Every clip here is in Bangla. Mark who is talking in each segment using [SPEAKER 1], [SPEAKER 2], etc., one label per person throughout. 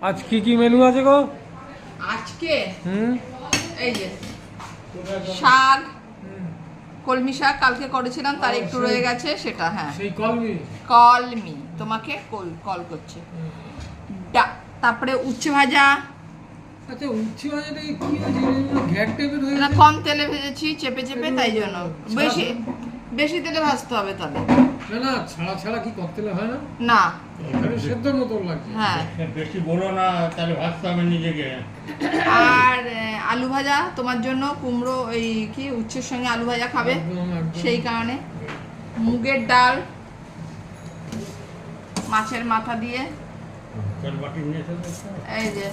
[SPEAKER 1] আজ কি মেনু আছে গো
[SPEAKER 2] আজকে? এই যে শাক, কলমি শাক কালকে করেছিলাম, তার একটু রয়ে গেছে সেটা। হ্যাঁ,
[SPEAKER 1] সেই কলমি
[SPEAKER 2] তোমাকে কল করছে। তারপরে উচ্ছে ভাজা।
[SPEAKER 1] আচ্ছা, উচ্ছে ভাজাটা কি ঘ্যাট টাইপের হয়ে
[SPEAKER 2] না, কম তেলে ভেজেছি চেপে তাই জন্য। বেশি তেলে ভাজতে হবে তবে।
[SPEAKER 1] না ছাড়া কি ককতেলে হয় না?
[SPEAKER 2] না,
[SPEAKER 1] এখানে সেদ্ধর মতো লাগছে।
[SPEAKER 2] হ্যাঁ,
[SPEAKER 3] বেশি বড় না, তাহলে ভাজতে হবে নিজেকে।
[SPEAKER 2] আর আলু ভাজা তোমার জন্য, কুমড়ো এই কি উচ্ছের সঙ্গে আলু ভাজা খাবে, সেই কারণে। মুগের ডাল মাছের মাথা দিয়ে, এই যে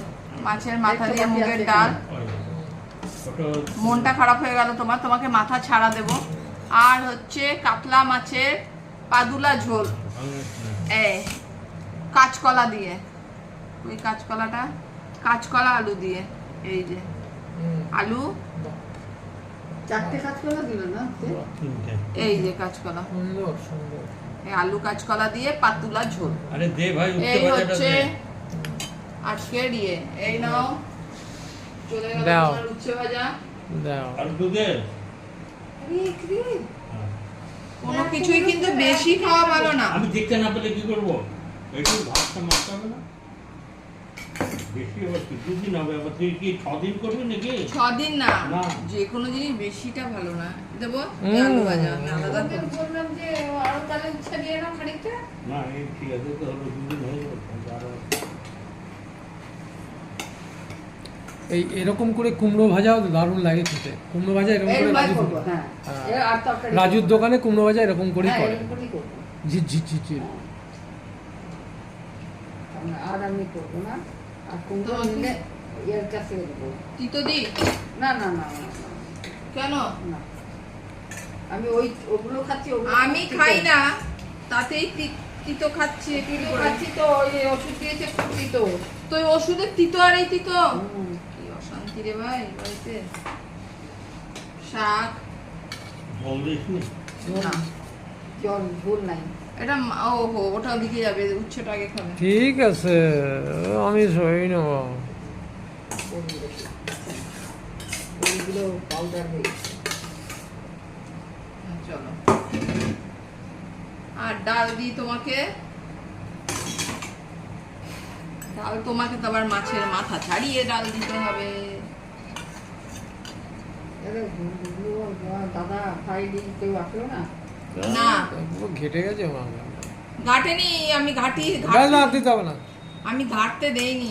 [SPEAKER 2] মাছের মাথা দিয়ে মুগের ডাল। মনটা খারাপ হয়ে গেল তোমাকে মাথা ছাড়া দেব। আর হচ্ছে কাতলা মাছের পাদুলা ঝোল, কাঁচকলা দিয়ে, ওই কাঁচকলা আলু দিয়ে, এই যে আলু,
[SPEAKER 4] 4টে কাঁচকলা দিল না?
[SPEAKER 2] এই যে কাঁচকলা, এই আলু কাঁচকলা দিয়ে পাতুলা ঝোল।
[SPEAKER 3] আরে দে ভাই,
[SPEAKER 2] এই হচ্ছে আজকের এই নাও, চলে গেল তোমার উচ্ছে ভাজা।
[SPEAKER 3] আর দুধে
[SPEAKER 2] কোনো কিছুই কিন্তু বেশি খাওয়া ভালো না।
[SPEAKER 3] আমি দেখতে না পেলে কি করবো? একটু ভাতটা মারতে হবে না? বেশি হবে কি? 2 দিন হবে। আবার তুই কি 6 দিন করবি নাকি?
[SPEAKER 2] 6 দিন না,
[SPEAKER 3] না।
[SPEAKER 2] যে কোনো জিনিস বেশিটা ভালো না। দেবো আলু ভাজা আমি আলাদা করে
[SPEAKER 4] বললাম যে আরো তাহলে উচ্ছে দিয়ে নাও খানিকটা।
[SPEAKER 3] না, এই ঠিক আছে, তো হলো 2 দিন হয়ে যাবে।
[SPEAKER 1] এরকম করে কুমড়ো ভাজাও দারুণ লাগে খেতে। কুমড়ো ভাজা এরকম করে
[SPEAKER 4] করবো, হ্যাঁ। আর তরকারি
[SPEAKER 1] রাজুর দোকানে কুমড়ো ভাজা এরকম করেই করে,
[SPEAKER 4] এরকম করেই করবো।
[SPEAKER 1] ঝিঝিঝিঝি।
[SPEAKER 4] আর আমি করবো না। আর কুমড়ো নিলে এর কাছে দেবো।
[SPEAKER 2] তিতো দি
[SPEAKER 4] না।
[SPEAKER 2] কেন?
[SPEAKER 4] না, আমি ওগুলো খাচ্ছি।
[SPEAKER 2] আমি খাই না, তাতেই তিতো খাচ্ছি।
[SPEAKER 4] খাচ্ছি তো ওই ওষুধ দিয়েছে খুব তিতো।
[SPEAKER 2] তো ওই ওষুধের তিতো আর এই তিতো, কি অশান্তি রে ভাই বাড়িতে। শাক
[SPEAKER 3] জল দিস নি?
[SPEAKER 2] না,
[SPEAKER 4] জল ঝোল নাই।
[SPEAKER 2] এটা ওহো, ওটাও দিকে যাবে, উচ্ছেটা আগে খাবে।
[SPEAKER 1] ঠিক আছে, আমি সই নেব।
[SPEAKER 4] ওইগুলো পাউডার হয়ে গেছে।
[SPEAKER 2] চলো, আর ডাল দিই তোমাকে। ডাল তোমাকে তো আবার মাছের মাথা ছাড়িয়ে ডাল দিতে হবে।
[SPEAKER 4] দাদা ভাই কেউ আসলো না?
[SPEAKER 2] না,
[SPEAKER 1] ঘেটে গেছে।
[SPEAKER 2] ঘাটেনি, আমি ঘাটি,
[SPEAKER 1] দিতে হবে না।
[SPEAKER 2] আমি ঘাটতে দেইনি।